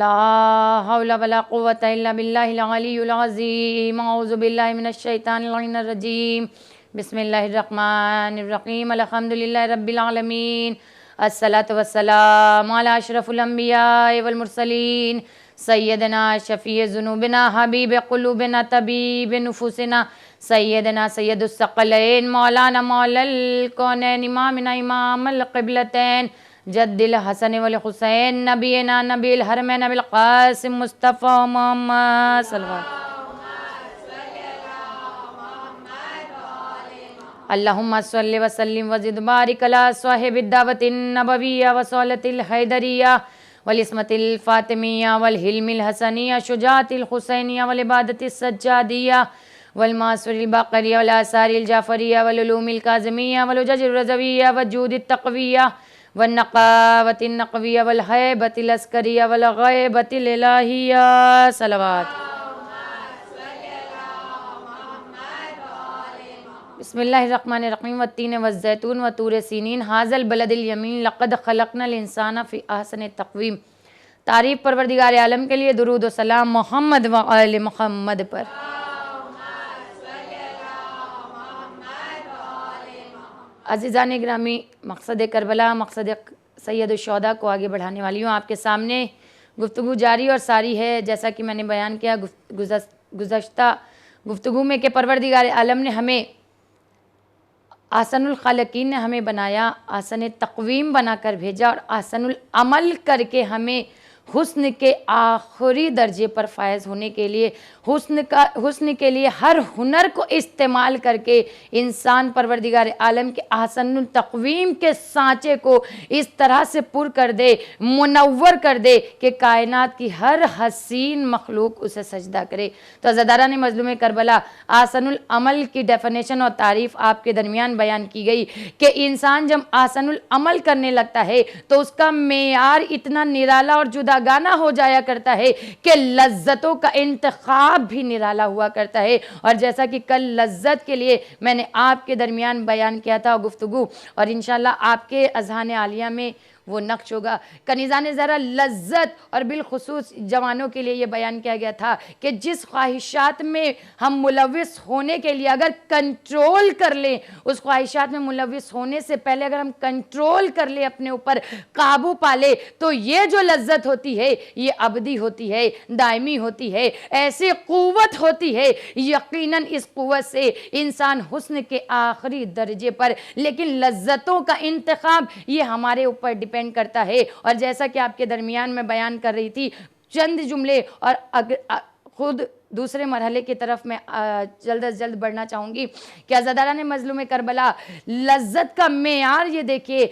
ला हौला वला कुव्वता इल्ला बिल्लाहिल अलिय्युल अज़ीम। औज़ु बिल्लाहि मिनश शैतानिर रजीम। बिस्मिल्लाहिर रहमानिर रहीम। अल्हम्दुलिल्लाहि रब्बिल आलमीन। अस्सलातु वस्सलामु अला अशरफिल अंबिया वल मुरसलीन सय्यदना शफ़ीए ज़ुनूबिना हबीब क़ुलूबिना तबीब नुफूसिना सय्यदना सय्यदुस सकलैन मौलाना मौलल कौनैन इमामिना इमामुल क़िबलतैन जद्दिल हसन वल हुसैन नबीना नबील हरमैन अबिल क़ासिम मुस्तफ़ा मुहम्मद सल्लल्लाहु अल्लाहुम्मा सल्लि व सल्लिम व ज़िद बारिक अला साहिबिद दावतिन नबविय्या व सौलतिल हैदरिया वल इस्मतिल फातिमिया वल हिल्मिल हसनिया शुजातिल हुसैनिया वल इबादतिस सज्जादिया वल मासुरिल बक़रिया वल आसारिल जाफ़रिया वल उलूमिल काज़िमिया वल उजजिर रज़विया व जूदित तक़विया वन नक़ावतिन नक़विया वल हैबतिल अस्करिया वल ग़ैबतिल इलाहिया सलवात। बिस्मिल्लाहिर्रहमानिर्रहीम वत्तीन वज़्ज़ैतून वतूर सीनीन हाज़ल बलदिल यमीन लक़द ख़लक़नल इंसाना फ़ी अहसनि तक़वीम। तारीफ़ परवरदिगार आलम के लिए, दुरूद व सलाम मोहम्मद व आले मोहम्मद पर। अज़ीज़ान ग्रामी, मकसद करबला, मकसद सैयदुश्शुहदा को आगे बढ़ाने वाली हूँ। आपके सामने गुफ्तगू जारी और सारी है। जैसा कि मैंने बयान किया गुज़श्ता गुफ्तगू में कि परवरदिगार आलम ने हमें, आसनुल खालिकीन ने हमें बनाया, आसन तक़वीम बनाकर भेजा और आसनुल अमल करके हमें हुस्न के आखिरी दर्जे पर फायज़ होने के लिए, हुस्न के लिए हर हुनर को इस्तेमाल करके इंसान परवरदिगार आलम के आसनुल तक़वीम के सांचे को इस तरह से पुर कर दे, मुनव्वर कर दे कि कायनात की हर हसीन मखलूक उसे सजदा करे। तो अज़ादारान मज़लूम करबला, आसनुल अमल की डेफिनेशन और तारीफ़ आपके दरमियान बयान की गई कि इंसान जब आसनुल अमल करने लगता है तो उसका मेयार इतना निराला और जुदागाना हो जाया करता है कि लज्जतों का इंतखाब भी निराला हुआ करता है। और जैसा कि कल लज्जत के लिए मैंने आपके दरमियान बयान किया था गुफ्तगू, और इंशाल्लाह आपके अज़हान आलिया में वो नक्श होगा। कनीज़ान ज़रा लज्जत और बिलखुसूस जवानों के लिए ये बयान किया गया था कि जिस ख्वाहिशात में हम मुलव्विस होने के लिए अगर कंट्रोल कर लें, उस ख्वाहिशात में मुलव्विस होने से पहले अगर हम कंट्रोल कर लें, अपने ऊपर काबू पा ले, तो ये जो लज्जत होती है ये अबदी होती है, दायमी होती है, ऐसी क़ुव्वत होती है। यकीनन इस क़ुव्वत से इंसान हुस्न के आखिरी दर्जे पर, लेकिन लज्जतों का इंतखाब ये हमारे ऊपर डिपेंड करता है। और जैसा कि आपके दरमियान में बयान कर रही थी, चंद जुमले और खुद दूसरे मरहले की तरफ मैं जल्द अज जल्द बढ़ना चाहूँगी कि अज़ादारान मज़लूम करबला, लज्जत का मेयार ये देखिए।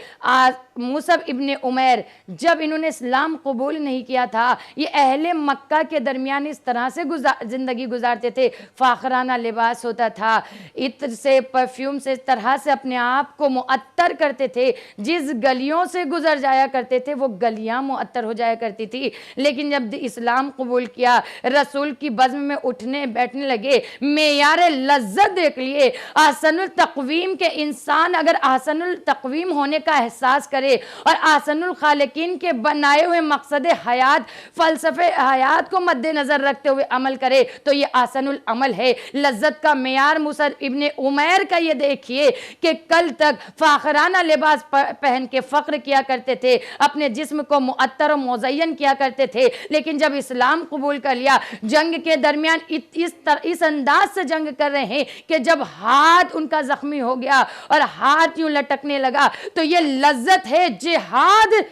मूसब इब्ने उमैर, जब इन्होंने इस्लाम कबूल नहीं किया था, ये अहले मक्का के दरमियान इस तरह से ज़िंदगी गुजारते थे। फ़ाखराना लिबास होता था, इत्र से, परफ्यूम से, इस तरह से अपने आप को मुअत्तर करते थे। जिस गलियों से गुजर जाया करते थे वो गलियाँ मुअत्तर हो जाया करती थी। लेकिन जब इस्लाम कबूल किया, रसूल की बज़्म में उठने बैठने लगे, मेयार लज्जत देख लिए। आसनुल तक़वीम के इंसान अगर आसनुल तक़वीम होने का एहसास करे और आसनुल खालिकीन के बनाए हुए मकसद हयात, फ़लसफ़े हयात को मद्देनज़र रखते हुए अमल करे, तो ये आसनुल अमल है। लज्जत का मेयार मूसा इब्ने उमैर का ये देखिए कि कल तक फ़ाखराना लिबास पहन के फ़ख्र किया करते थे, अपने जिस्म को मुअत्तर और मुज़य्यन किया करते थे। लेकिन जब इस्लाम कबूल कर लिया, जंग के दरमियान इस अंदाज से जंग कर रहे हैं कि जब हाथ उनका जख्मी हो गया और हाथ यूं लटकने लगा, तो ये लज्जत है जिहाद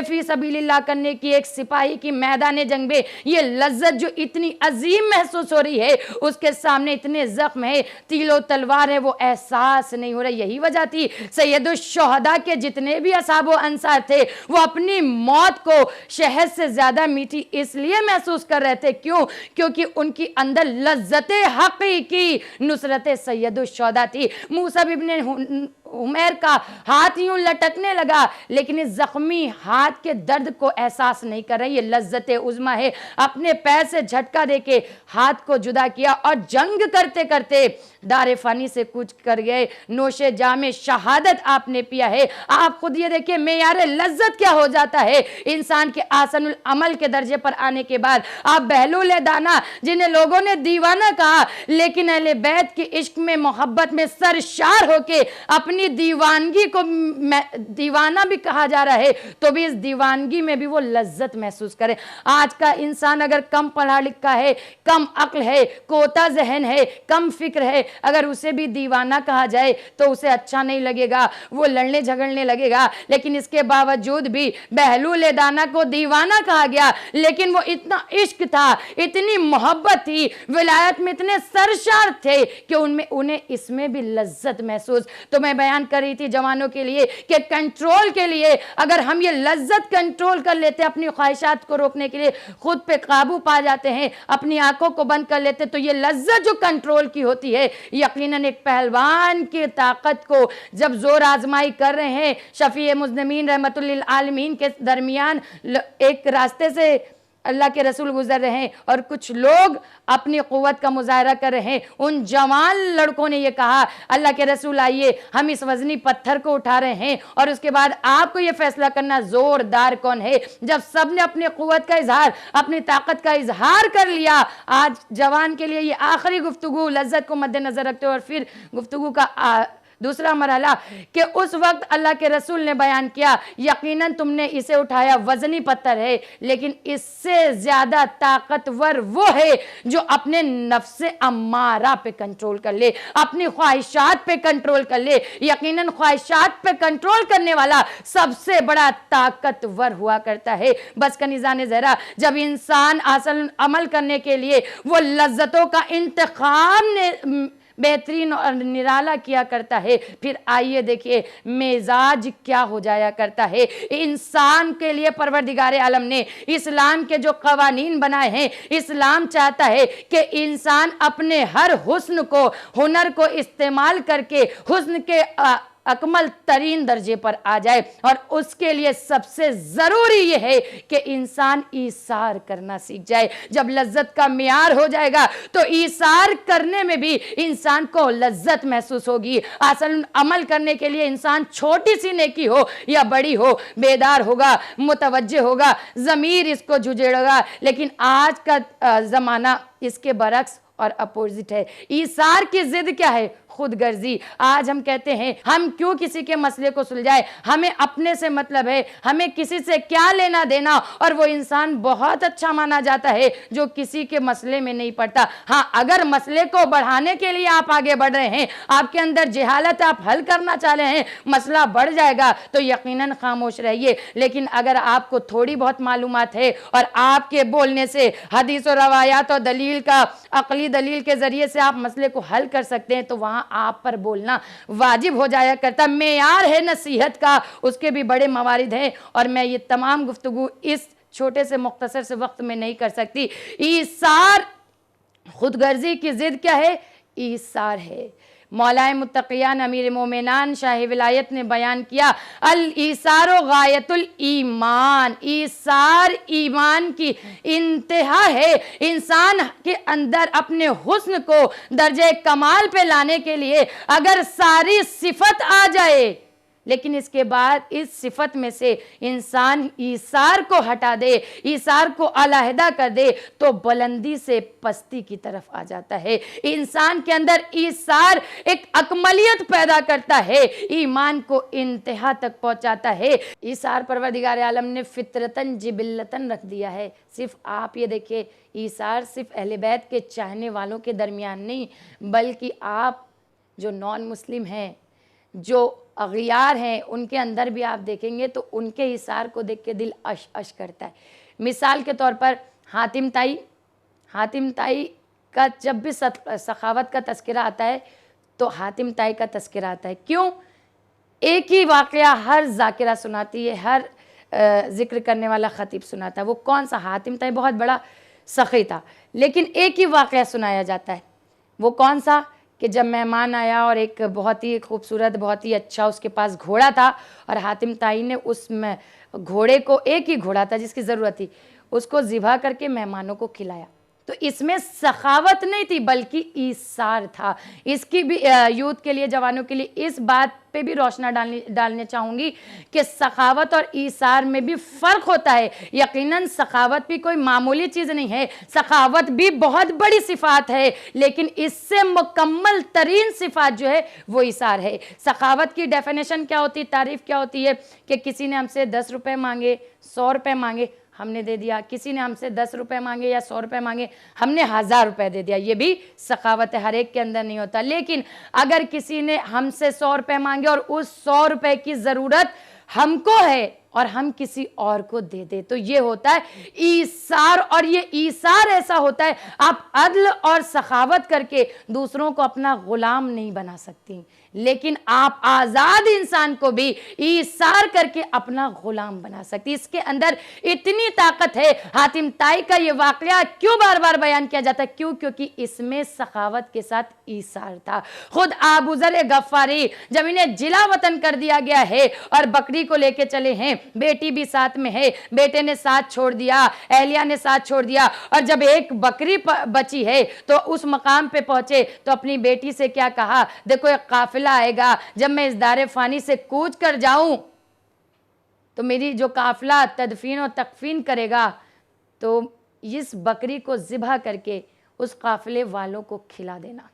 फी सबीलिल्लाह करने की, एक सिपाही की मैदान जंग में ये लज्जत जो इतनी अजीम महसूस हो रही है, उसके सामने इतने जख्म है, तीलो तलवार है, वो एहसास नहीं हो रहा। यही वजह थी सैयदुश्शुहदा के जितने भी असहाब व अंसार थे, वो अपनी मौत को शहद से ज्यादा मीठी इसलिए महसूस कर रहे थे। क्यों? क्योंकि उनकी अंदर लज्जत हकीकी नुसरत सैयदुश्शुहदा थी। मूसा इब्ने उमैर का हाथ यूं लटकने लगा, लेकिन इस जख्मी हाथ के दर्द को एहसास नहीं कर रही। ये लज्जत उज़्मा है। अपने पैर से झटका देके हाथ को जुदा किया और जंग करते करते दारे फानी से कूच कर गए। नोशे जामे शहादत आपने पिया है। आप खुद ये देखिए मेयार लज्जत क्या हो जाता है इंसान के आसनुल अमल के दर्जे पर आने के बाद। आप बहलूल दाना जिन्हें लोगों ने दीवाना कहा, लेकिन अहले बैत के इश्क में मोहब्बत में सरशार होके अपनी दीवानगी को दीवाना भी कहा जा रहा है, तो भी इस दीवानगी में भी वो लज्जत महसूस करे। आज का इंसान अगर कम पढ़ा लिखा है, कम अक्ल है, कोता जहन है, कम फिक्र है, अगर उसे भी दीवाना कहा जाए तो उसे अच्छा नहीं लगेगा, वो लड़ने झगड़ने लगेगा। लेकिन इसके बावजूद भी बहलूल दाना को दीवाना कहा गया, लेकिन वो इतना इश्क था, इतनी मोहब्बत थी, विलायत में इतने सरशार थे कि उनमें उन्हें इसमें भी लज्जत महसूस। तो मैं बयान कर रही थी जवानों के लिए कि कंट्रोल के लिए अगर हम ये लज्जत कंट्रोल कर लेते, अपनी ख्वाहिशात को रोकने के लिए खुद पे काबू पा जाते हैं, अपनी आंखों को बंद कर लेते, तो ये लज्जत जो कंट्रोल की होती है, यकीनन एक पहलवान की ताकत को जब जोर आजमाई कर रहे हैं शफी मुज़निमीन रहमतुल लिल आलमीन के दरमियान एक रास्ते से अल्लाह के रसूल गुजर रहे हैं और कुछ लोग अपनी क़ुव्वत का मुजाहरा कर रहे हैं, उन जवान लड़कों ने ये कहा अल्लाह के रसूल आइए हम इस वजनी पत्थर को उठा रहे हैं और उसके बाद आपको ये फैसला करना जोरदार कौन है। जब सब ने अपनी क़ुव्वत का इजहार, अपनी ताकत का इजहार कर लिया, आज जवान के लिए ये आखिरी गुफ्तगू लज्जत को मद्देनजर रखते हुए और फिर गुफ्तगू का दूसरा मरहला कि उस वक्त अल्लाह के रसूल ने बयान किया यकीनन तुमने इसे उठाया वजनी पत्थर है, लेकिन इससे ज्यादा ताकतवर वो है जो अपने नफ्स अम्मारा पे कंट्रोल कर ले, अपनी ख्वाहिशात पे कंट्रोल कर ले। यकीनन ख्वाहिशात पे कंट्रोल करने वाला सबसे बड़ा ताकतवर हुआ करता है। बस का निज़ान ज़हरा जब इंसान असल अमल करने के लिए वो लज्जतों का इंतखाब ने बेहतरीन और निराला किया करता है, फिर आइए देखिए मिजाज क्या हो जाया करता है। इंसान के लिए परवरदिगार आलम ने इस्लाम के जो कवानीन बनाए हैं, इस्लाम चाहता है कि इंसान अपने हर हुस्न को, हुनर को इस्तेमाल करके हुस्न के अकमल तरीन दर्जे पर आ जाए, और उसके लिए सबसे ज़रूरी यह है कि इंसान ईसार करना सीख जाए। जब लज्जत का मियार हो जाएगा तो ईसार करने में भी इंसान को लज्जत महसूस होगी। असल अमल करने के लिए इंसान छोटी सी नेकी हो या बड़ी हो, बेदार होगा, मुतवज्जे होगा, ज़मीर इसको झुझेड़ेगा। लेकिन आज का ज़माना इसके बरक्स और अपोजिट है। ईसार की जिद क्या है? खुद गर्जी। आज हम कहते हैं हम क्यों किसी के मसले को सुलझाए, हमें अपने से मतलब है, हमें किसी से क्या लेना देना। और वो इंसान बहुत अच्छा माना जाता है जो किसी के मसले में नहीं पड़ता। हाँ, अगर मसले को बढ़ाने के लिए आप आगे बढ़ रहे हैं, आपके अंदर जहालत आप हल करना चाह रहे हैं, मसला बढ़ जाएगा तो यकीनन खामोश रहिए। लेकिन अगर आपको थोड़ी बहुत मालूमात है और आपके बोलने से हदीस और रवायात और दलील का अकली दलील के जरिए से आप मसले को हल कर सकते हैं, तो वहां आप पर बोलना वाजिब हो जाया करता। मेयार है नसीहत का, उसके भी बड़े मवारिद हैं और मैं ये तमाम गुफ्तगू इस छोटे से मुख्तसर से वक्त में नहीं कर सकती। ईसार, खुदगर्जी की जिद क्या है? ईसार है। मौलाए मुत्तकियान अमीर मोमिनान शाह विलायत ने बयान किया अल ईसारो गायतुल ईमान, ईसार ईमान की इंतहा है। इंसान के अंदर अपने हुस्न को दर्जे कमाल पे लाने के लिए अगर सारी सिफत आ जाए, लेकिन इसके बाद इस सिफत में से इंसान ईसार को हटा दे, ईसार को अलहदा कर दे, तो बुलंदी से पस्ती की तरफ आ जाता है। इंसान के अंदर ईसार एक अकमलियत पैदा करता है, ईमान को इंतहा तक पहुंचाता है। ईसार परवरदिगार आलम ने फितरतन जिबिल्लतन रख दिया है। सिर्फ आप ये देखिए, ईसार सिर्फ अहले बैत के चाहने वालों के दरमियान नहीं, बल्कि आप जो नॉन मुस्लिम हैं, जो अगियार हैं, उनके अंदर भी आप देखेंगे तो उनके इसार को देख के दिल अश अश करता है। मिसाल के तौर पर हातिम ताई का जब भी सखावत का तस्करा आता है तो हातिम ताई का तस्करा आता है। क्यों? एक ही वाक़या हर जाकिरा सुनाती है, हर जिक्र करने वाला ख़तीब सुनाता है। वो कौन सा? हातिम ताई बहुत बड़ा सखी था, लेकिन एक ही वाक़या सुनाया जाता है। वो कौन सा? कि जब मेहमान आया और एक बहुत ही खूबसूरत, बहुत ही अच्छा उसके पास घोड़ा था और हातिम ताई ने उस घोड़े को, एक ही घोड़ा था जिसकी ज़रूरत थी, उसको ज़िबा करके मेहमानों को खिलाया। तो इसमें सखावत नहीं थी बल्कि ईसार था। इसकी भी यूथ के लिए, जवानों के लिए इस बात पे भी रोशनी डालने चाहूँगी कि सखावत और ईसार में भी फ़र्क होता है। यकीनन सखावत भी कोई मामूली चीज़ नहीं है, सखावत भी बहुत बड़ी सिफ़ात है, लेकिन इससे मुकम्मल तरीन सिफ़ात जो है वो ईसार है। सखावत की डेफिनेशन क्या होती है, तारीफ़ क्या होती है कि किसी ने हमसे 10 रुपये मांगे, 100 रुपये मांगे, हमने दे दिया। किसी ने हमसे 10 रुपये मांगे या 100 रुपये मांगे, हमने 1000 रुपये दे दिया। ये भी सखावत है, हर एक के अंदर नहीं होता। लेकिन अगर किसी ने हमसे 100 रुपये मांगे और उस 100 रुपये की ज़रूरत हमको है और हम किसी और को दे दे, तो ये होता है ईसार। और ये ईसार ऐसा होता है, आप अदल और सखावत करके दूसरों को अपना गुलाम नहीं बना सकती, लेकिन आप आज़ाद इंसान को भी ईसार करके अपना गुलाम बना सकती। इसके अंदर इतनी ताकत है। हातिम ताई का ये वाकया क्यों बार बार बयान किया जाता है? क्यों? क्योंकि इसमें सखावत के साथ ईसार था। खुद अबू ज़र गफ्फारी, जब इन्हें जिला वतन कर दिया गया है और बकरी को लेके चले हैं, बेटी भी साथ में है, बेटे ने साथ छोड़ दिया, एहलिया ने साथ छोड़ दिया, और जब एक बकरी बची है तो उस मकाम पे पहुंचे तो अपनी बेटी से क्या कहा, देखो एक काफिला आएगा, जब मैं इस दारे फानी से कूच कर जाऊं तो मेरी जो काफिला तदफीन और तकफीन करेगा, तो इस बकरी को ज़िबा करके उस काफिले वालों को खिला देना।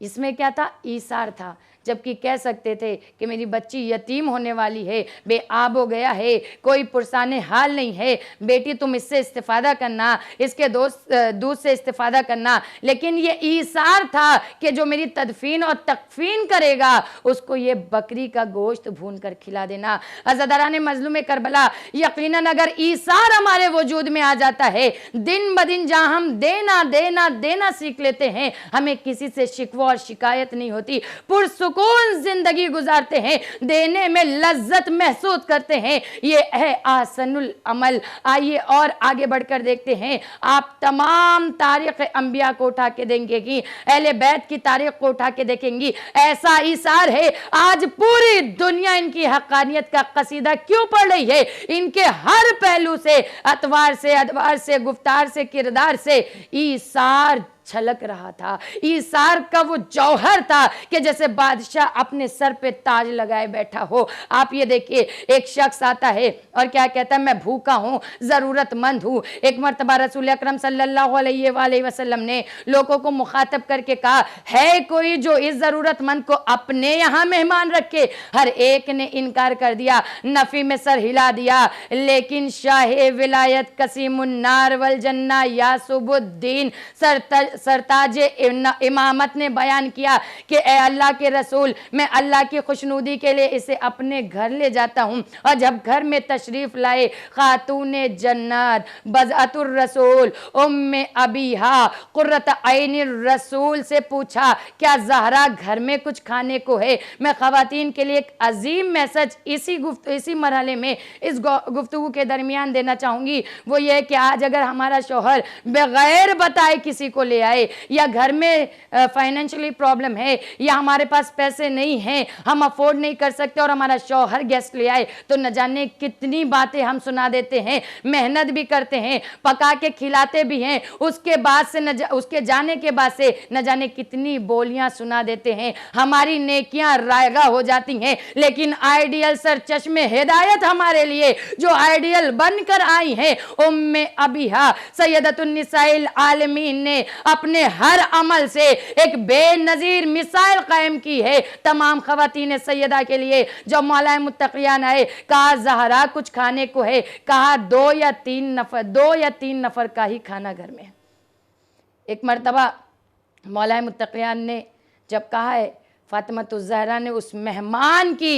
इसमें क्या था? ईसार था। जबकि कह सकते थे कि मेरी बच्ची यतीम होने वाली है, बेआब हो गया है, कोई पुरसाने हाल नहीं है, बेटी तुम इससे इस्तिफ़ादा करना, इसके दूध से इस्तिफ़ादा करना। लेकिन ये ईसार था कि जो मेरी तदफीन और तकफीन करेगा उसको ये बकरी का गोश्त भून कर खिला देना। अज़ादारान मज़लूम करबला, यकीनन अगर ईसार हमारे वजूद में आ जाता है, दिन ब दिन जहाँ हम देना देना देना सीख लेते हैं, हमें किसी से शिकवा और शिकायत नहीं होती, पुरसुकून जिंदगी गुजारते हैं, देने में लज्जत महसूस करते हैं। ये है आसनुल अमल। आइए और आगे बढ़कर देखते हैं। आप तमाम तारीख अंबिया को उठा के देखेंगी, अहले बैत की तारीख को उठा के देखेंगी, ऐसा ईसार है। आज पूरी दुनिया इनकी हक्कानियत का कसीदा क्यों पढ़ रही है? इनके हर पहलू से, अतवार से, अदवार से, गुफ्तार से, किरदार से ईसार छलक रहा था। ईसार का वो जौहर था कि जैसे बादशाह अपने सर पे ताज लगाए बैठा हो। आप ये देखिए, एक शख्स आता है और क्या कहता है, मैं भूखा हूँ, ज़रूरतमंद हूँ। एक मरतबा रसूल अकरम सल्लल्लाहु अलैहि वसल्लम ने लोगों को मुखातब करके कहा, है कोई जो इस ज़रूरतमंद को अपने यहाँ मेहमान रखे? हर एक ने इनकार कर दिया, नफ़ी में सर हिला दिया। लेकिन शाह विलायत कसीमुन्नार वल जन्ना यासुबुद्दीन सरताज इमामत ने बयान किया कि ए अल्लाह के रसूल, मैं अल्लाह की खुशनुदी के लिए इसे अपने घर ले जाता हूँ। और जब घर में तशरीफ़ लाए, खातूने जन्नत बज़अतुर रसूल उम्मे अबीहा कुर्रत ऐनिर रसूल से पूछा, क्या ज़हरा घर में कुछ खाने को है? मैं ख़वातीन के लिए एक अजीम मैसेज इसी मरहले में, इस गुफ्तगू के दरमियान देना चाहूँगी। वो ये है कि आज अगर हमारा शौहर बग़ैर बताए किसी को ले आए, या घर में फाइनेंशियली प्रॉब्लम है, या हमारे पास पैसे नहीं हैं, हम अफोर्ड नहीं कर सकते, और हमारा शौहर गेस्ट ले आए, तो न जाने कितनी बातें हम सुना देते हैं, मेहनत भी करते हैं, पका के खिलाते भी हैं, उसके बाद से उसके जाने के बाद से न जाने कितनी बोलियां सुना देते हैं, हमारी नेकियां रायगा हो जाती हैं। लेकिन आइडियल सर चश्मे हिदायत हमारे लिए जो आइडियल बनकर आई हैं, उम्मे अबीहा सैयदतुन निसाइल आलमीन ने अपने हर अमल से एक बेनजीर मिसाल कायम की है तमाम खवातीन सैयदा के लिए जो मौलाए मुत्तकियान आए। कहा ज़हरा कुछ खाने को है? कहा 2 या 3 नफर का ही खाना घर में। एक मरतबा मौलाए मुत्तकियान ने जब कहा है, फातिमातुज़ ज़हरा ने उस मेहमान की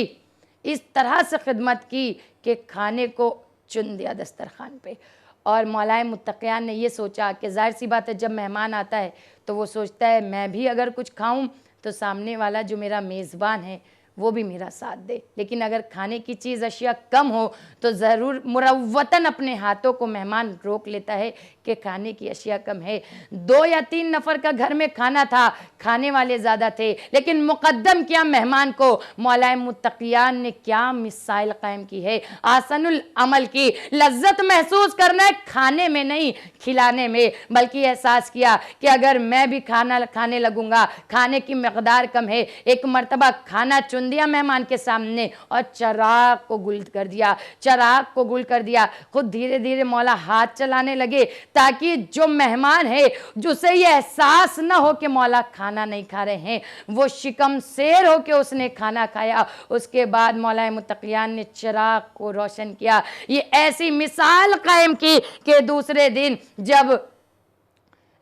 इस तरह से खिदमत की कि खाने को चुन दिया दस्तरखान पे। और मौलाए मुत्तकियान ने ये सोचा कि जाहिर सी बात है, जब मेहमान आता है तो वो सोचता है मैं भी अगर कुछ खाऊं तो सामने वाला जो मेरा मेज़बान है वो भी मेरा साथ दे। लेकिन अगर खाने की चीज़ अशिया कम हो तो ज़रूर मुरव्वतन अपने हाथों को मेहमान रोक लेता है कि खाने की अशिया कम है। 2 या 3 नफ़र का घर में खाना था, खाने वाले ज़्यादा थे, लेकिन मुक़द्दम किया मेहमान को। मौलाए मुत्तक़ियान ने क्या मिसाल कायम की है आसनुल अमल की। लज्जत महसूस करना है खाने में नहीं, खिलाने में, बल्कि एहसास किया कि अगर मैं भी खाना खाने लगूंगा, खाने की मकदार कम है। एक मर्तबा खाना चुन दिया मेहमान के सामने और चिराग को गुल कर दिया, चिराग को गुल कर दिया। खुद धीरे धीरे मौला हाथ चलाने लगे ताकि जो मेहमान है जिसे ये एहसास ना हो कि मौला खाना नहीं खा रहे हैं, वो शिकम शेर हो के उसने खाना खाया। उसके बाद मौलाए मुत्तक़ियान ने चिराग को रोशन किया। ये ऐसी मिसाल कायम की कि दूसरे दिन जब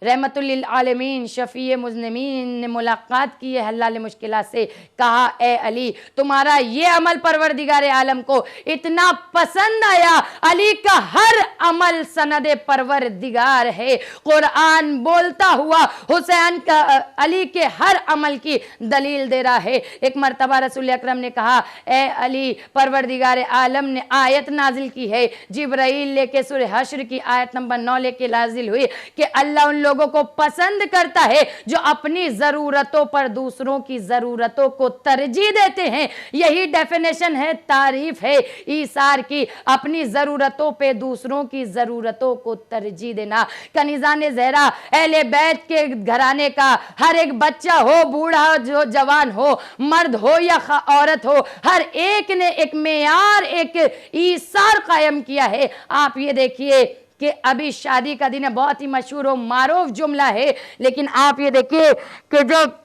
रहमतुल लिल आलमीन शफ़ी मुज़निमीन ने मुलाकात की है हल्लाल मुश्किलात से, कहा ए अली तुम्हारा ये अमल परवरदिगार आलम को इतना पसंद आया। अली का हर अमल सनद परवरदिगार है। कुरान बोलता हुआ हुसैन का अली के हर अमल की दलील दे रहा है। एक मरतबा रसूल अकरम ने कहा ए अली परवरदिगार आलम ने आयत नाजिल की है, जिब्राइल लेके सूरह हश्र की आयत नंबर 9 लेके नाजिल हुई कि अल्लाह उन लोगों को पसंद करता है जो अपनी जरूरतों पर दूसरों की जरूरतों को तरजीह देते हैं। यही डेफिनेशन है, तारीफ है ईसार की, अपनी जरूरतों पे दूसरों की जरूरतों को तरजीह देना। कनीज़ान ज़हरा अहले बैत के घराने का हर एक बच्चा हो, बूढ़ा हो, जवान हो, मर्द हो या औरत हो, हर एक ने एक मेयार, एक ईसार कायम किया है। आप ये देखिए कि अभी शादी का दिन है, बहुत ही मशहूर और मारूफ जुमला है, लेकिन आप ये देखिए कि जब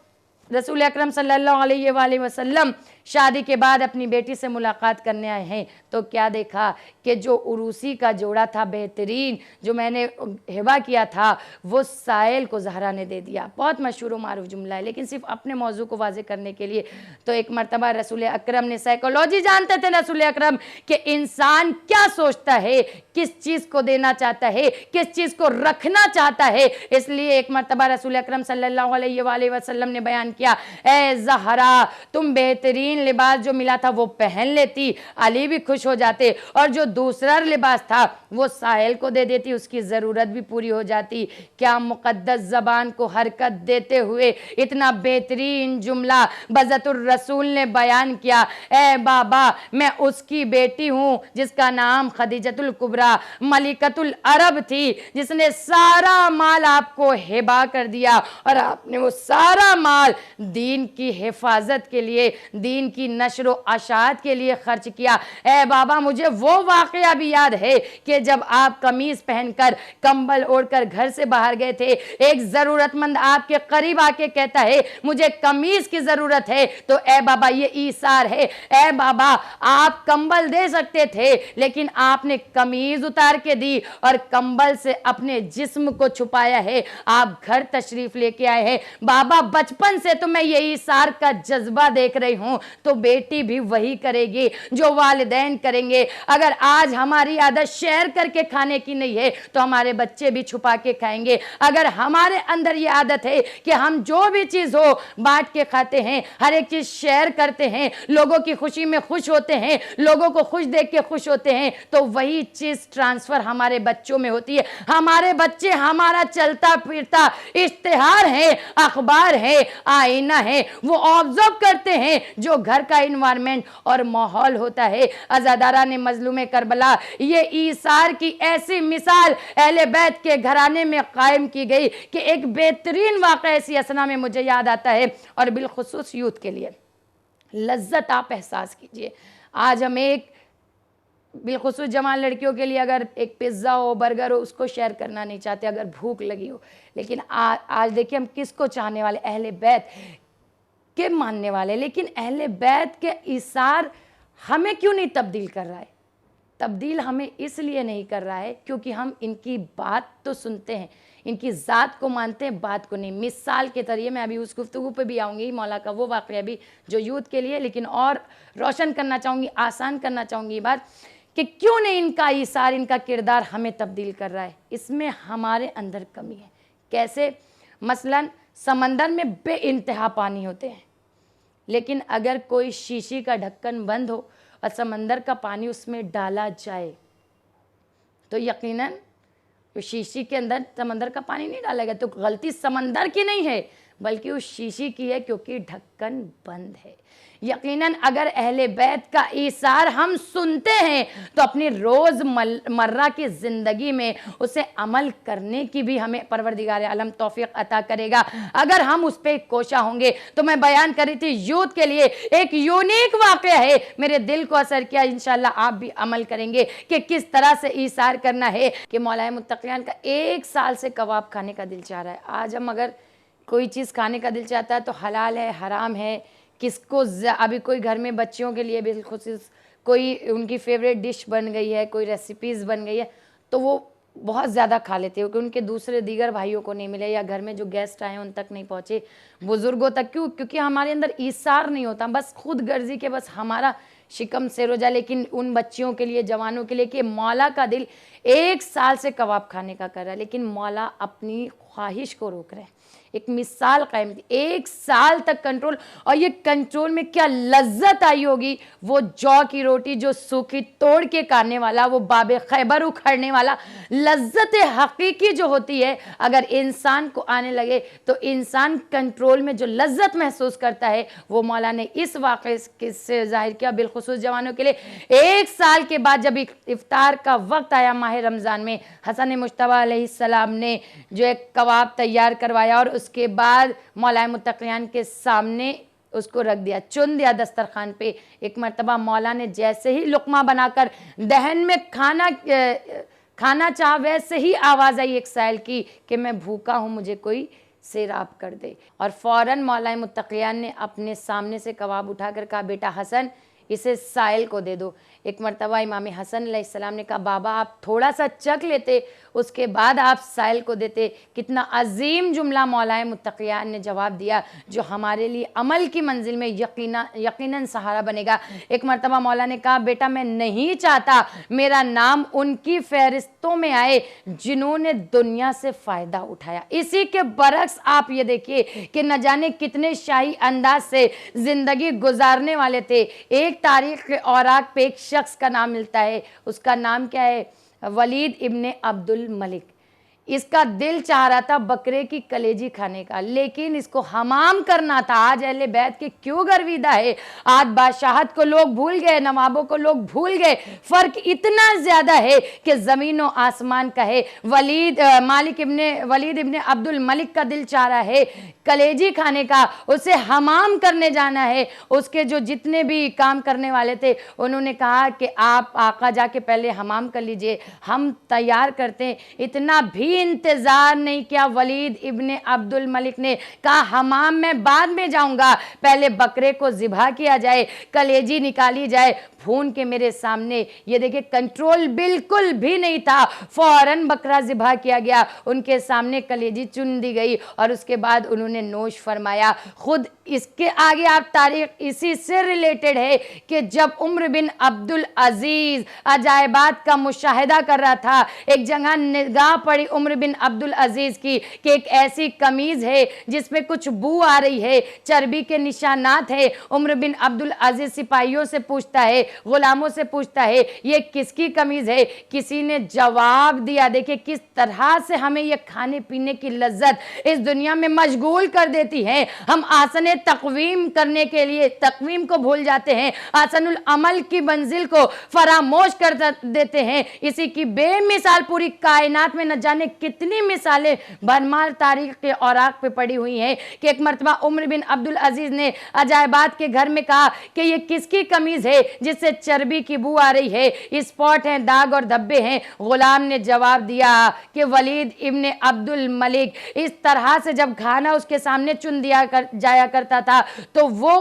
रसूल अकरम सल्लल्लाहु अलैहि वसल्लम शादी के बाद अपनी बेटी से मुलाकात करने आए हैं तो क्या देखा कि जो उरूसी का जोड़ा था बेहतरीन, जो मैंने हिबा किया था, वो साइल को ज़हरा ने दे दिया। बहुत मशहूर व मारूफ जुमला है, लेकिन सिर्फ अपने मौजू को वाज़े करने के लिए। तो एक मरतबा रसूल अकरम ने, साइकोलॉजी जानते थे रसूल अकरम कि इंसान क्या सोचता है, किस चीज़ को देना चाहता है, किस चीज़ को रखना चाहता है। इसलिए एक मरतबा रसूल अकरम सल्लल्लाहु अलैहि वसल्लम ने बयान किया, ए ज़हरा तुम बेहतरीन लिबास जो मिला था वो पहन लेती, अली भी खुश हो जाते, और जो दूसरा लिबास था वो साहिल को दे देती, उसकी ज़रूरत भी पूरी हो जाती। क्या मुक़द्दस ज़बान को हरकत देते हुए इतना बेहतरीन जुमला बज़तुर रसूल ने बयान किया, ए बाबा मैं उसकी बेटी हूँ जिसका नाम खदीजतुल कुबरा मलिकतुल अरब थी, जिसने सारा माल आपको हिबा कर दिया और आपने वो सारा माल दीन की हिफाजत के लिए, दीन की नशर व अशात के लिए खर्च किया। ए बाबा मुझे वो वाक़या भी याद है कि जब आप कमीज़ पहनकर कंबल ओढ़कर घर से बाहर गए थे, एक ज़रूरतमंद आपके करीब आके कहता है मुझे कमीज़ की ज़रूरत है, तो ए बाबा ये ईसार है। ए बाबा आप कंबल दे सकते थे लेकिन आपने कमीज़ उतार के दी और कंबल से अपने जिस्म को छुपाया है। आप घर तशरीफ लेके आए हैं बाबा, बचपन से तो मैं ये ईसार का जज्बा देख रही हूँ, तो बेटी भी वही करेगी जो वालिदैन करेंगे। अगर आज हमारी आदत शेयर करके खाने की नहीं है तो हमारे बच्चे भी छुपा के खाएंगे। अगर हमारे अंदर ये आदत है कि हम जो भी चीज़ हो बांट के खाते हैं, हर एक चीज़ शेयर करते हैं, लोगों की खुशी में खुश होते हैं, लोगों को खुश देख के खुश होते हैं, तो वही चीज़ ट्रांसफ़र हमारे बच्चों में होती है। हमारे बच्चे हमारा चलता फिरता इश्तिहार है, अखबार है, आईना है, वो ऑब्जर्व करते हैं जो घर का इन्वायरमेंट और माहौल होता है। अज़ादारा ने मजलूम करबला ये ईसार की ऐसी मिसाल अहले बैत के घराने में कायम की गई कि एक बेहतरीन वाक़या ऐसी असना में मुझे याद आता है, और बिलखुसूस यूथ के लिए लज्जत आप एहसास कीजिए। आज हम एक बिलखुसूस जवान लड़कियों के लिए अगर एक पिज़्ज़ा हो, बर्गर हो, उसको शेयर करना नहीं चाहते अगर भूख लगी हो, लेकिन आज देखिए हम किसको चाहने वाले, अहले बैत के मानने वाले। लेकिन अहले बैत के ईसार हमें क्यों नहीं तब्दील कर रहा है? तब्दील हमें इसलिए नहीं कर रहा है क्योंकि हम इनकी बात तो सुनते हैं, इनकी ज़ात को मानते हैं, बात को नहीं। मिसाल के तरीके मैं अभी उस गुफ्तगू पे भी आऊँगी, मौला का वो वाक़या भी जो यूथ के लिए, लेकिन और रोशन करना चाहूँगी, आसान करना चाहूँगी ये बात कि क्यों नहीं इनका ईसार, इनका किरदार हमें तब्दील कर रहा है। इसमें हमारे अंदर कमी है। कैसे? मसलन समंदर में बेइंतहा पानी होते हैं, लेकिन अगर कोई शीशी का ढक्कन बंद हो और समंदर का पानी उसमें डाला जाए तो यकीनन तो शीशी के अंदर समंदर का पानी नहीं डाला गया, तो गलती समंदर की नहीं है बल्कि उस शीशी की है, क्योंकि ढक्कन बंद है। यकीनन अगर अहले बैत का ईसार हम सुनते हैं तो अपनी रोज़मर्रा की ज़िंदगी में उसे अमल करने की भी हमें परवरदिगार आलम तौफीक अता करेगा, अगर हम उस पर कोशा होंगे। तो मैं बयान कर रही थी यूथ के लिए एक यूनिक वाक़या है, मेरे दिल को असर किया। इंशाल्लाह आप भी अमल करेंगे कि किस तरह से ईसार करना है। कि मौलाए मुत्तक़ियान का 1 साल से कबाब खाने का दिल चाह रहा है। आज हम अगर कोई चीज़ खाने का दिल चाहता है तो हलाल है, हराम है, किसको अभी कोई घर में बच्चियों के लिए बिलखुसूस कोई उनकी फेवरेट डिश बन गई है, कोई रेसिपीज़ बन गई है, तो वो बहुत ज़्यादा खा लेते हो कि उनके दूसरे दीगर भाइयों को नहीं मिले, या घर में जो गेस्ट आए उन तक नहीं पहुँचे, बुज़ुर्गों तक। क्यों? क्योंकि हमारे अंदर ईसार नहीं होता, बस खुद गर्जी के बस हमारा शिकम से रोजा। लेकिन उन बच्चियों के लिए, जवानों के लिए कि मौला का दिल 1 साल से कबाब खाने का कर रहा है, लेकिन मौला अपनी ख्वाहिश को रोक रहे हैं। एक मिसाल कायम थी, 1 साल तक कंट्रोल, और ये कंट्रोल में क्या लज्जत आई होगी। वो जौ की रोटी जो सूखी तोड़ के खाने वाला, वो बाबे खैबर उखड़ने वाला लज्जत हकीकी जो होती है, अगर इंसान को आने लगे तो इंसान कंट्रोल में जो लज्जत महसूस करता है, वो मौला ने इस वाक़े से जाहिर किया। बिलखुसूस जवानों के लिए 1 साल के बाद जब इफ्तार का वक्त आया माह रमज़ान में, हसन मुश्तबा अलैहिस्सलाम ने जो एक कबाब तैयार करवाया और उसके बाद मौलाए मुत्तक़ियान के सामने उसको रख दिया, चुन दिया दस्तरखान पे। एक मरतबा मौला ने जैसे ही लुक़मा बनाकर दहन में खाना चाहा, वैसे ही आवाज़ आई एक साइल की कि मैं भूखा हूँ, मुझे कोई सैराब कर दे। और फ़ौरन मौलाए मुत्तक़ियान ने अपने सामने से कबाब उठाकर कहा, बेटा हसन, इसे साइल को दे दो। एक मरतबा इमाम हसन अलैहिस्सलाम ने कहा, बाबा आप थोड़ा सा चख लेते, उसके बाद आप साइल को देते। कितना अजीम जुमला मौलाए मुत्तक़ियान ने जवाब दिया, जो हमारे लिए अमल की मंजिल में यकीनन सहारा बनेगा। एक मरतबा मौला ने कहा, बेटा मैं नहीं चाहता मेरा नाम उनकी फहरिस्तों में आए जिन्होंने दुनिया से फ़ायदा उठाया। इसी के बरक्स आप ये देखिए कि न जाने कितने शाही अंदाज से ज़िंदगी गुजारने वाले थे। एक तारीख़ के औराक पे एक शख्स का नाम मिलता है, उसका नाम क्या है? वलीद इब्ने अब्दुल मलिक। इसका दिल चाह रहा था बकरे की कलेजी खाने का, लेकिन इसको हमाम करना था। आज अहले बैत के क्यों गर्विदा है, आज बादशाहत को लोग भूल गए, नवाबों को लोग भूल गए। फ़र्क इतना ज़्यादा है कि ज़मीन व आसमान का है। वलीद इब्ने अब्दुल मलिक का दिल चाह रहा है कलेजी खाने का, उसे हमाम करने जाना है। उसके जो जितने भी काम करने वाले थे उन्होंने कहा कि आप आका जाके पहले हमाम कर लीजिए, हम तैयार करते हैं। इतना भी इंतजार नहीं किया वलीद इब्ने अब्दुल मलिक ने, कहा हमाम में बाद में जाऊंगा, पहले बकरे को ज़िबा किया जाए, कलेजी निकाली जाए, भून के मेरे सामने। ये देखिए कंट्रोल बिल्कुल भी नहीं था, फौरन बकरा ज़िबा किया गया, उनके सामने कलेजी चुन दी गई और उसके बाद उन्होंने नोश फरमाया। खुद इसके आगे आप तारीख इसी से रिलेटेड है कि जब उम्र बिन अब्दुल अजीज अजायबात का मुशाहिदा कर रहा था, एक जगह निगाह पड़ी उम्र बिन अब्दुल अजीज की कि एक ऐसी कमीज है जिसमें कुछ बू आ रही है, चर्बी के निशानात है। उम्र बिन अब्दुल अजीज सिपाहियों से पूछता है, गुलामों से पूछता है, ये किसकी कमीज है? किसी ने जवाब दिया। देखिए किस तरह से हमें ये खाने पीने की लज्जत इस दुनिया में मशगूल कर देती है। हम आसन तकवीम करने के लिए तकवीम को भूल जाते हैं, आसनुल अमल की मंजिल को फरामोश कर देते हैं। इसी की बेमिसाल पूरी कायनात में न जाने कितनी मिसालें भरमार तारीख के औराक पे पड़ी हुई हैं कि एक मरतबा उम्र बिन अब्दुल अजीज ने अजायबात के घर में कहा कि ये किसकी कमीज है जिससे चर्बी की बू आ रही है, स्पॉट हैं, दाग और धब्बे हैं। गुलाम ने जवाब दिया कि वलीद इब्ने अब्दुल मलिक इस तरह से जब खाना उसके सामने चुन दिया जाया करता था तो वो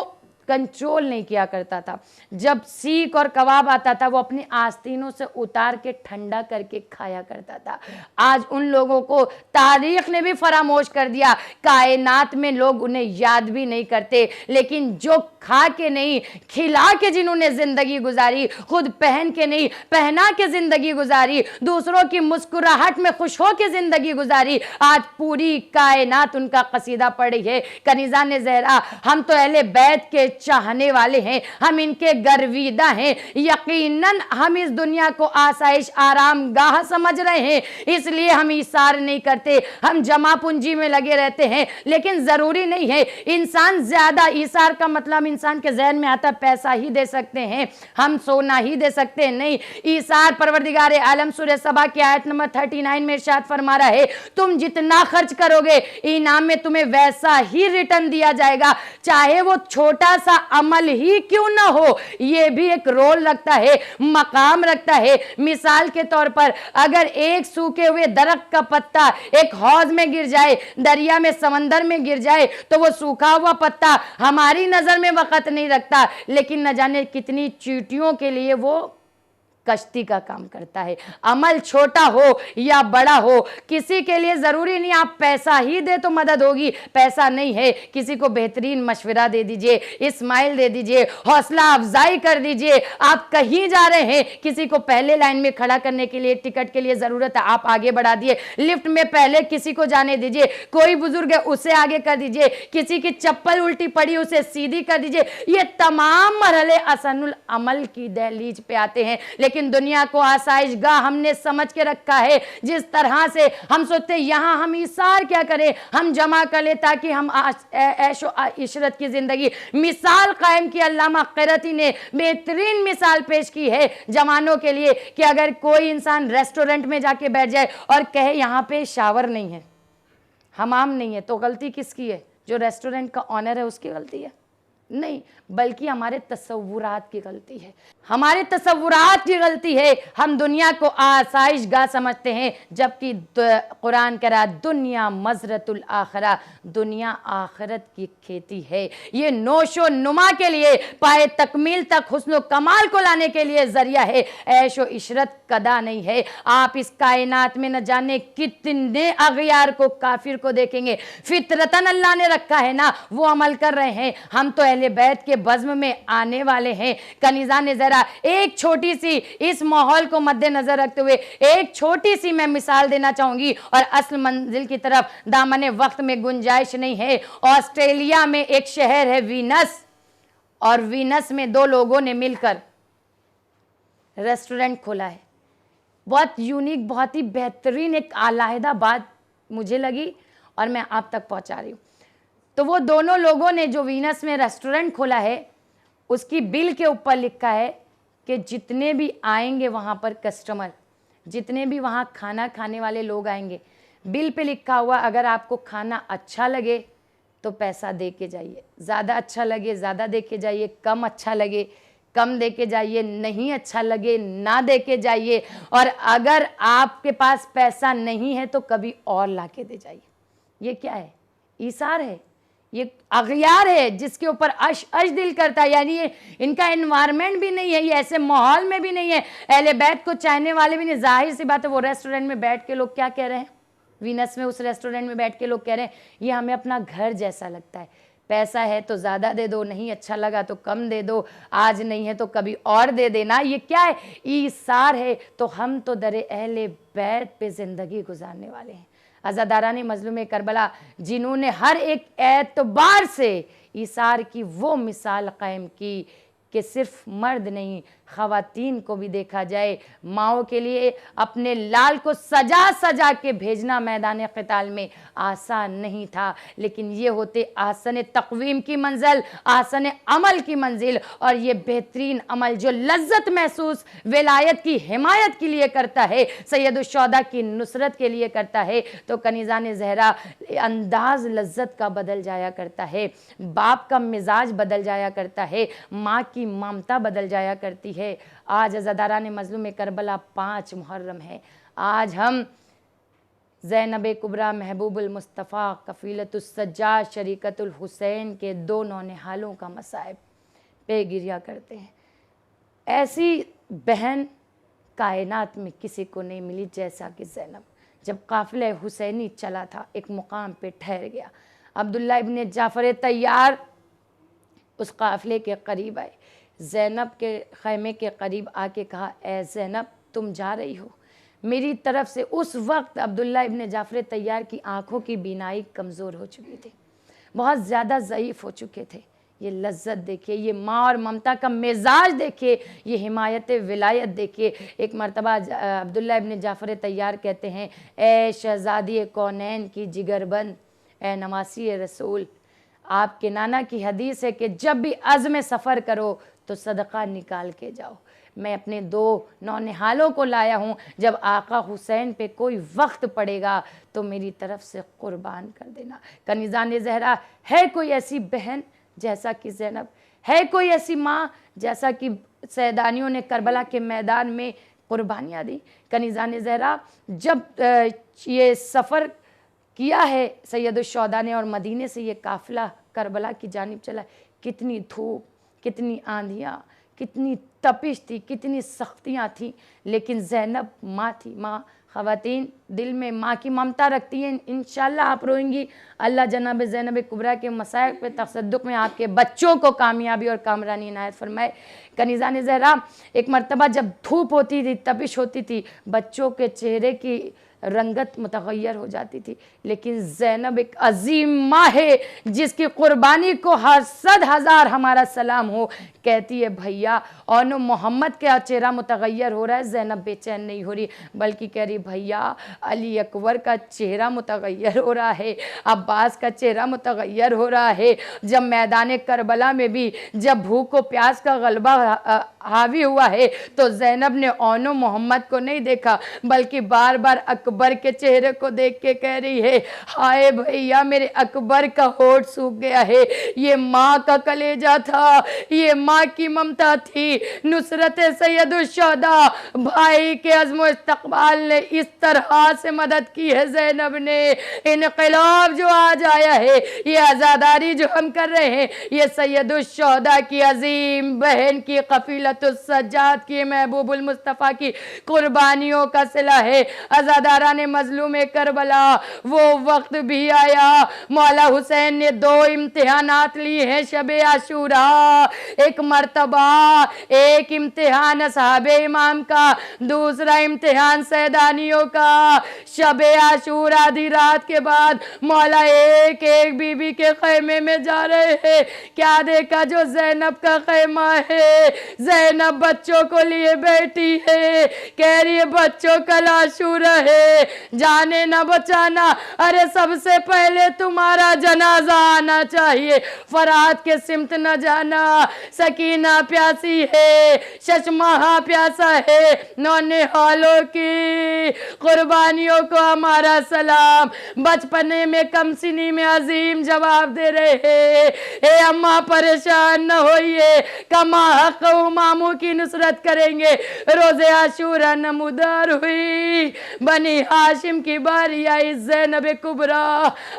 कंट्रोल नहीं किया करता था। जब सीख और कबाब आता था वो अपनी आस्तीनों से उतार के ठंडा करके खाया करता था। आज उन लोगों को तारीख ने भी फरामोश कर दिया, कायनात में लोग उन्हें याद भी नहीं करते, लेकिन जो खा के नहीं खिला के जिन्होंने जिंदगी गुजारी, खुद पहन के नहीं पहना के जिंदगी गुजारी, दूसरों की मुस्कुराहट में खुश हो के जिंदगी गुजारी, आज पूरी कायनात उनका कसीदा पढ़ी है। कनीज़ा ने ज़हरा, हम तो अहले बैत के चाहने वाले हैं, हम इनके गर्विदा हैं। यकीनन हम इस दुनिया को आसाइश आराम गाह समझ रहे हैं, इसलिए हम ईसार नहीं करते, हम जमा पूंजी में लगे रहते हैं। लेकिन जरूरी नहीं है इंसान ज्यादा, ईसार का मतलब इंसान के जहन में आता पैसा ही दे सकते हैं, हम सोना ही दे सकते हैं, नहीं। ईसार परवरदिगार आलम सूरह सबा की आयत नंबर 39 में इरशाद फरमा रहा है, तुम जितना खर्च करोगे इनाम में तुम्हें वैसा ही रिटर्न दिया जाएगा, चाहे वो छोटा सा अमल ही क्यों ना हो। ये भी एक रोल रखता है, मकाम रखता है। मिसाल के तौर पर अगर एक सूखे हुए दरख्त का पत्ता एक हौज में गिर जाए, दरिया में, समंदर में गिर जाए, तो वो सूखा हुआ पत्ता हमारी नजर में वक्त नहीं रखता, लेकिन न जाने कितनी चींटियों के लिए वो कश्ती का काम करता है। अमल छोटा हो या बड़ा हो, किसी के लिए जरूरी नहीं आप पैसा ही दे तो मदद होगी। पैसा नहीं है, किसी को बेहतरीन मशवरा दे दीजिए, इस्माइल दे दीजिए, हौसला अफजाई कर दीजिए। आप कहीं जा रहे हैं, किसी को पहले लाइन में खड़ा करने के लिए टिकट के लिए जरूरत है, आप आगे बढ़ा दिए। लिफ्ट में पहले किसी को जाने दीजिए, कोई बुजुर्ग है उसे आगे कर दीजिए, किसी की चप्पल उल्टी पड़ी उसे सीधी कर दीजिए। ये तमाम मरहले असनुल अमल की दहलीज पे आते हैं। लेकिन दुनिया को आसाइश गाह हमने समझ के रखा है। जिस तरह से हम सोचते हैं यहां हम ईसार क्या करें, हम जमा कर ले ताकि हम ऐशो इशरत की जिंदगी। मिसाल कायम की अल्लामा क़िरती ने बेहतरीन मिसाल पेश की है जवानों के लिए कि अगर कोई इंसान रेस्टोरेंट में जाके बैठ जाए और कहे यहां पे शावर नहीं है, हमाम नहीं है, तो गलती किसकी है? जो रेस्टोरेंट का ऑनर है उसकी गलती है? नहीं, बल्कि हमारे तसव्वुरात की गलती है, हमारे तसव्वुरात की गलती है। हम दुनिया को आसाइश गाह समझते हैं, जबकि कुरान कह रहा दुनिया मजरतुल आखिरा, दुनिया आखिरत की खेती है। ये नोशो नुमा के लिए, पाए तकमील तक हुस्न कमाल को लाने के लिए जरिया है, ऐशो इशरत कदा नहीं है। आप इस कायनात में न जाने कितने अगयार को, काफिर को देखेंगे, फितरतन अल्लाह ने रखा है ना, वो अमल कर रहे हैं। हम तो अहले बैत के बज़्म में आने वाले हैं। कनीज़ा ने जरा एक छोटी सी इस माहौल को मद्देनजर रखते हुए एक छोटी सी मैं मिसाल देना चाहूंगी और असल मंजिल की तरफ दामने वक्त में गुंजाइश नहीं है। ऑस्ट्रेलिया में एक शहर है वीनस, और वीनस में दो लोगों ने मिलकर रेस्टोरेंट खोला है। बहुत यूनिक, बहुत ही बेहतरीन एक आलाहिदा बात मुझे लगी और मैं आप तक पहुंचा रही हूँ। तो वो दोनों लोगों ने जो वीनस में रेस्टोरेंट खोला है, उसकी बिल के ऊपर लिखा है कि जितने भी आएंगे वहाँ पर कस्टमर, जितने भी वहाँ खाना खाने वाले लोग आएंगे, बिल पे लिखा हुआ अगर आपको खाना अच्छा लगे तो पैसा दे के जाइए, ज़्यादा अच्छा लगे ज़्यादा दे के जाइए, कम अच्छा लगे कम दे के जाइए, नहीं अच्छा लगे ना दे के जाइए, और अगर आपके पास पैसा नहीं है तो कभी और ला के दे जाइए। ये क्या है? ईसार है, ये अगयार है जिसके ऊपर अश दिल करता है। यानी ये इनका एनवायरनमेंट भी नहीं है, ये ऐसे माहौल में भी नहीं है, अहले बैत को चाहने वाले भी नहीं। जाहिर सी बात है वो रेस्टोरेंट में बैठ के लोग क्या कह रहे हैं, वीनस में उस रेस्टोरेंट में बैठ के लोग कह रहे हैं ये हमें अपना घर जैसा लगता है, पैसा है तो ज़्यादा दे दो, नहीं अच्छा लगा तो कम दे दो, आज नहीं है तो कभी और दे देना। ये क्या है? ईसार है। तो हम तो दरे अहले बैत पे ज़िंदगी गुजारने वाले हैं, अज़ादारानी मज़लूम करबला, जिन्होंने हर एक एतबार से ईसार की वो मिसाल कायम की कि सिर्फ मर्द नहीं ख़वातीन को भी देखा जाए। माओ के लिए अपने लाल को सजा सजा के भेजना मैदान क़िताल में आसान नहीं था, लेकिन ये होते आसन तक़वीम की मंजिल, आसन अमल की मंजिल, और ये बेहतरीन अमल जो लज्जत महसूस विलायत की हिमायत के लिए करता है, सैयदुश्शुहदा की नुसरत के लिए करता है, तो कनीज़ान ज़हरा अंदाज़ लज्जत का बदल जाया करता है, बाप का मिजाज बदल जाया करता है, माँ की ममता बदल जाया करती है। आज अज़ादारान मज़लूम करबला 5 मुहर्रम है। आज हम ज़ैनब कुबरा, महबूबुल मुस्तफ़ा, कफ़ीलतुस सज्जाद, शरीकतुल हुसैन के 2 नौनिहालों का मसाइब पे गिरिया करते हैं। ऐसी बहन कायनात में किसी को नहीं मिली जैसा कि ज़ैनब। जब काफ़िला हुसैनी चला था, एक मुकाम पे ठहर गया, अब्दुल्ला इब्न जाफ़र तैयार उस काफ़िले के करीब आए, ज़ैनब के ख़ैमे के करीब आके कहा, ए ज़ैनब तुम जा रही हो मेरी तरफ से। उस वक्त अब्दुल्ला इब्न जाफ़र तैयार की आँखों की बीनाई कमज़ोर हो चुकी थी, बहुत ज़्यादा ज़ईफ़ हो चुके थे। ये लज्जत देखिए, ये माँ और ममता का मिजाज देखिए, ये हिमायत विलायत देखिए। एक मरतबा अब्दुल्ला इब्न जाफ़र तैयार कहते हैं, ए शहज़ादी कौनैन की जिगरबंद, ए नवासी रसूल, आपके नाना की हदीस है कि जब भी अज़्म सफ़र करो तो सदका निकाल के जाओ। मैं अपने 2 नौनिहालों को लाया हूँ, जब आका हुसैन पे कोई वक्त पड़ेगा तो मेरी तरफ से कुर्बान कर देना। कनीज़ान ज़हरा, है कोई ऐसी बहन जैसा कि ज़ैनब? है कोई ऐसी माँ जैसा कि सैदानियों ने करबला के मैदान में कुर्बानियाँ दी? कनीज़ान ज़हरा, जब ये सफ़र किया है सैयदुश्शुहदा ने और मदीने से ये काफ़िला करबला की जानिब चला, कितनी धूप, कितनी आंधियाँ, कितनी तपिश थी, कितनी सख्तियाँ थी, लेकिन ज़ैनब माँ थी। माँ, ख़वातीन दिल में माँ की ममता रखती हैं। इंशाअल्लाह आप रोएंगी, अल्लाह जनाब ज़ैनब कुबरा के मसाइब पे तसद्दुक़ में आपके बच्चों को कामयाबी और कामरानी इनायत फरमाए। कनीज़ान ज़हरा, एक मरतबा जब धूप होती थी, तपिश होती थी, बच्चों के चेहरे की रंगत मुतग़य्यर हो जाती थी, लेकिन ज़ैनब एक अजीम माँ है जिसकी कुर्बानी को हर 100,000 हमारा सलाम हो। कहती है, भैया और मोहम्मद का चेहरा मुतग़य्यर हो रहा है, ज़ैनब बेचैन नहीं हो रही, बल्कि कह रही, भैया अली अकबर का चेहरा मुतग़य्यर हो रहा है, अब्बास का चेहरा मुतग़य्यर हो रहा है। जब मैदान करबला में भी जब भूख को प्यास का गलबा हावी हुआ है तो ज़ैनब ने औनो मोहम्मद को नहीं देखा, बल्कि बार बार अकबर के चेहरे को देख के कह रही है, हाय भैया मेरे अकबर का होठ सूख गया है। ये माँ का कलेजा था, ये माँ की ममता थी। नुसरत सैयदुश्शुहदा, भाई के अज़्म इस्तक़बाल ने इस तरह से मदद की है ज़ैनब ने। इनक़िलाब जो आज आया है, ये आज़ादारी जो हम कर रहे हैं, ये सैयदुश्शुहदा की अजीम बहन की क़फ़ीलतुस्सज्जाद की महबूबुल मुस्तफ़ा की कुर्बानियों का सिला है। अज़ादारा ने मज़लूम करबला, वो वक्त भी आया, मौला हुसैन ने 2 इम्तिहानात लिए हैं शब-ए आशूरा। एक मरतबा एक इम्तिहान असहाबे इमाम का, दूसरा इम्तिहान सैदानियों का। शब-ए आशूरा आधी रात के बाद मौला एक एक बीबी के खैमे में जा रहे हैं। क्या देखा? जो ज़ैनब का खैमा है। ज़ैनब बच्चों को लिए बैठी है, कह रही है बच्चों का आशूरा है, जाने ना बचाना। अरे सबसे पहले तुम्हारा जनाजा आना चाहिए, फरात के सिमत न जाना। सकीना प्यासी है, शशमाहा प्यासा है, नौनिहालों की कुर्बानियों को हमारा सलाम। बचपने में कमसिनी में अजीम जवाब दे रहे हैं, ए अम्मा परेशान न होइए, कमा हक मामू की नुसरत करेंगे। रोज़े आशूरा नमूदार हुई, बनी हाशिम की बारी आई। ज़ैनब कुबरा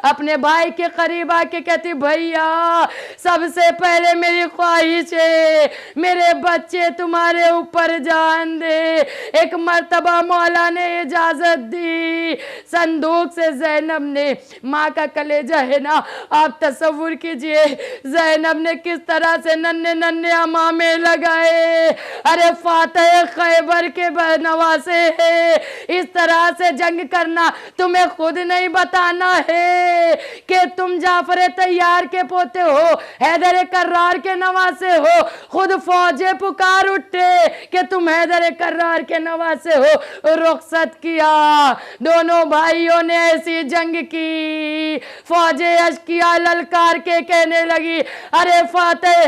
अपने भाई के करीब आके कहती, भैया सबसे पहले मेरी ख्वाहिश है मेरे बच्चे तुम्हारे ऊपर जान दे। एक मर्तबा मौला ने इजाजत दी। संदूक से ज़ैनब ने, माँ का कलेजा है ना, आप तसव्वुर कीजिए ज़ैनब ने किस तरह से नन्हे नन्हे अमामे लगाए। अरे फातह खैबर के नवासे है, इस तरह से जंग करना तुम्हें खुद नहीं बताना है कि तुम जाफर तैयार के पोते हो, हैदर कर्रार के नवासे हो। खुद फौजे पुकार उठे कि तुम हैदर कर्रार के नवासे हो। रुखसत किया, दोनों भाइयों ने ऐसी जंग की। फौजे अशकिया ललकार के कहने लगी, अरे फातेह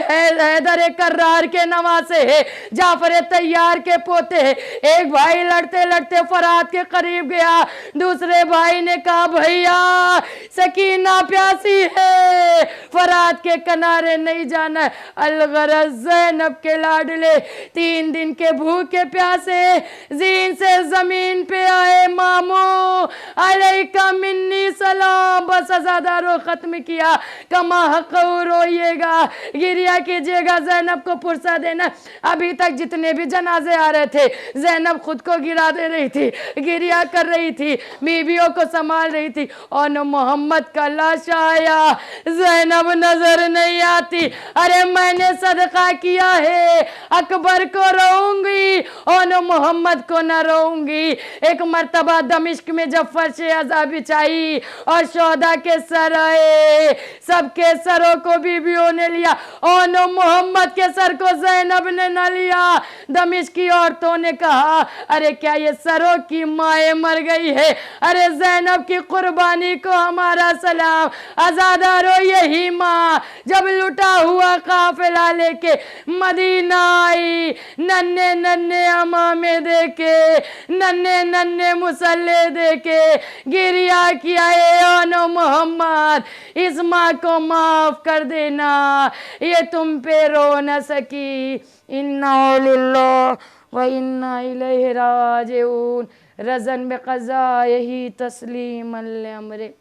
हैदर कर्रार के नवासे है, जाफर तैयार के पोते हैं। एक भाई लड़ते लड़ते फरात के करीब गया, दूसरे भाई ने कहा, भैया सकीना प्यासी है, फरात के किनारे नहीं जाना। अलगरज ज़ैनब के लाडले 3 दिन के भूखे प्यासे जीन से जमीन पे आए। मामू अलैका मिन्नी सलाम, बस अज़ादारो खत्म किया। कमा हक रोइएगा, गिरिया कीजिएगा। ज़ैनब ज़ैनब को फुर्सत देना। अभी तक जितने भी जनाजे आ रहे थे ज़ैनब खुद को गिरा दे रही थी, गिरिया कर रही थी, बीवियों को संभाल रही थी। और न मोहम्मद का लाश आया, ज़ैनब नजर नहीं आती। अरे मैंने सदका किया है, अकबर को रोऊंगी और न मोहम्मद को न रोऊंगी। एक मर्तबा दमिश्क में जब फर्श अज़ा बिछाई और शोहदा के सर आए, सबके सरों को बीवियों ने लिया और न मोहम्मद के सर को ज़ैनब ने न लिया। दमिश्क की औरतों ने कहा, अरे क्या ये सरों की माएँ मर गई है? अरे ज़ैनब की कुर्बानी को हमारा सलाम। आज़ादारो यही माँ जब लुटा हुआ काफिला लेके मदीना आई, नन्हे नन्हे अमामे देके, नन्हे नन्हे मुसल्ले देके गिरिया किया है। ओनो मोहम्मद, इस माँ को माफ कर देना, ये तुम पे रो न सकी। इन्ना लिल्लाह व इन्ना इलैहि राजिऊन। रज़न बक़ज़ा यही तस्लीमन लिअम्रे।